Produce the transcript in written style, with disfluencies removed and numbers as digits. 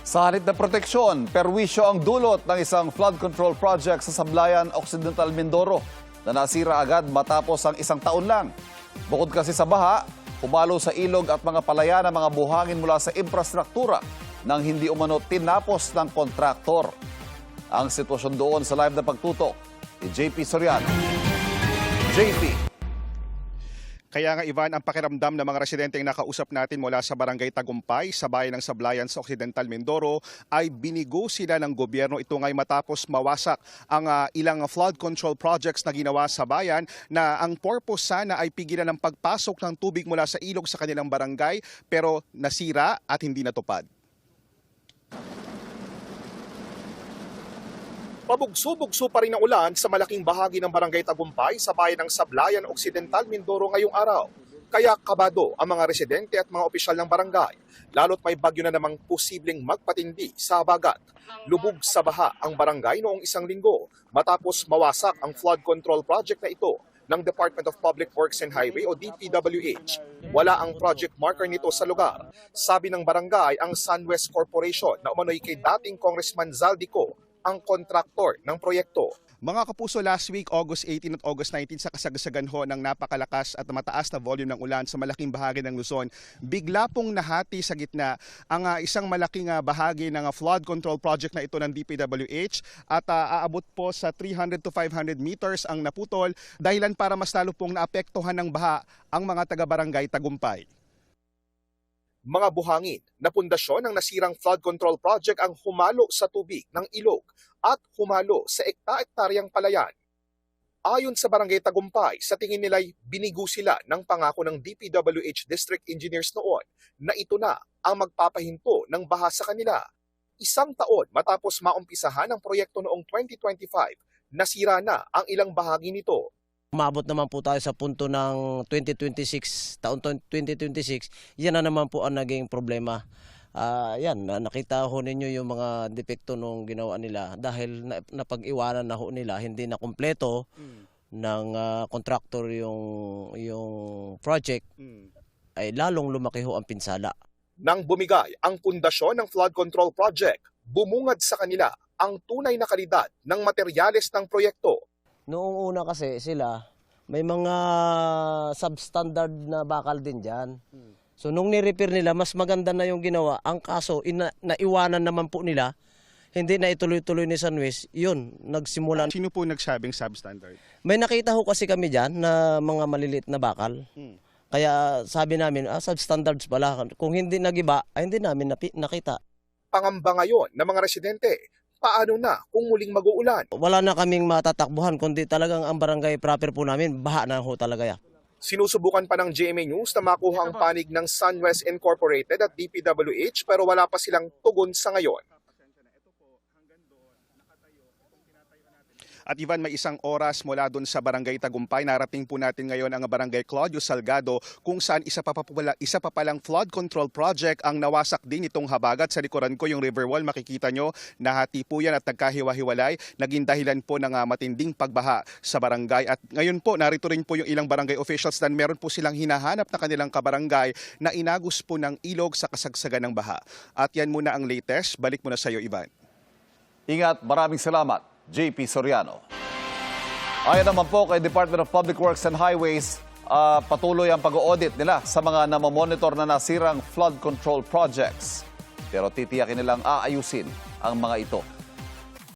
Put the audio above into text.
Sa halip na proteksyon, perwisyo ang dulot ng isang flood control project sa Sablayan, Occidental Mindoro na nasira agad matapos ang isang taon lang. Bukod kasi sa baha, umalo sa ilog at mga palayan ng mga buhangin mula sa infrastruktura nang hindi umano tinapos ng kontraktor. Ang sitwasyon doon sa live na pagtutok ni JP Soriano. JP. Kaya nga Ivan, ang pakiramdam ng mga residenteng nakausap natin mula sa Barangay Tagumpay sa bayan ng Sablayan sa Occidental Mindoro ay binigo sila ng gobyerno. Ito nga'y matapos mawasak ang ilang flood control projects na ginawa sa bayan na ang purpose sana ay pigilan ang pagpasok ng tubig mula sa ilog sa kanilang barangay pero nasira at hindi natupad. Pabugso-bugso pa rin ang ulan sa malaking bahagi ng Barangay Tagumpay sa bayan ng Sablayan, Occidental Mindoro ngayong araw. Kaya kabado ang mga residente at mga opisyal ng barangay, lalo't may bagyo na namang posibleng magpatindi sa habagat. Lubog sa baha ang barangay noong isang linggo matapos mawasak ang flood control project na ito ng Department of Public Works and Highway o DPWH. Wala ang project marker nito sa lugar. Sabi ng barangay ang SunWest Corporation na umano'y kay dating Congressman Zaldico ang kontraktor ng proyekto. Mga kapuso, last week, August 18 at August 19, sa kasagsagan ho ng napakalakas at mataas na volume ng ulan sa malaking bahagi ng Luzon, bigla pong nahati sa gitna ang isang malaking bahagi ng flood control project na ito ng DPWH at aabot po sa 300 to 500 meters ang naputol, dahilan para mas lalo pong naapektuhan ng baha ang mga taga-barangay Tagumpay. Mga buhangin na pundasyon ng nasirang flood control project ang humalo sa tubig ng ilog at humalo sa ekta-ektaryang palayan. Ayon sa Barangay Tagumpay, sa tingin nila'y binigo sila ng pangako ng DPWH District Engineers noon na ito na ang magpapahinto ng baha sa kanila. Isang taon matapos maumpisahan ang proyekto noong 2025, nasira na ang ilang bahagi nito. Umabot naman po tayo sa punto ng 2026, taon 2026, yan na naman po ang naging problema. Yan, nakita ho ninyo yung mga depekto nung ginawa nila dahil napag-iwanan na ho nila, hindi na kumpleto ng contractor yung project, ay lalong lumaki ho ang pinsala. Nang bumigay ang pundasyon ng flood control project, bumungad sa kanila ang tunay na kalidad ng materyales ng proyekto. Noong una kasi sila, may mga substandard na bakal din dyan. So nung ni-repair nila, mas maganda na yung ginawa. Ang kaso, naiwanan naman po nila, hindi na ituloy-tuloy ni SunWest, yun, nagsimula. Sino po nagsabing substandard? May nakita ho kasi kami dyan na mga maliliit na bakal. Kaya sabi namin, substandards pala. Kung hindi nagiba, ay hindi namin nakita. Pangamba ngayon ng mga residente, paano na kung muling mag-uulan? Wala na kaming matatakbuhan, kundi talagang ang barangay proper po namin, baha na ho talaga yan. Sinusubukan pa ng GMA News na makuha ang panig ng SunWest Incorporated at DPWH pero wala pa silang tugon sa ngayon. At Ivan, may isang oras mula doon sa Barangay Tagumpay. Narating po natin ngayon ang Barangay Claudio Salgado kung saan isa pa palang flood control project ang nawasak din itong habagat. Sa likuran ko yung river wall, makikita nyo, nahati po yan at nagkahiwa-hiwalay. Naging dahilan po ng matinding pagbaha sa barangay. At ngayon po, narito rin po yung ilang barangay officials na meron po silang hinahanap na kanilang kabarangay na inagos po ng ilog sa kasagsagan ng baha. At yan muna ang latest. Balik muna sa iyo, Ivan. Ingat, maraming salamat, JP Soriano. Ayon naman po kay Department of Public Works and Highways, patuloy ang pag-audit nila sa mga namomonitor na nasirang flood control projects. Pero titiyakin nilang aayusin ang mga ito.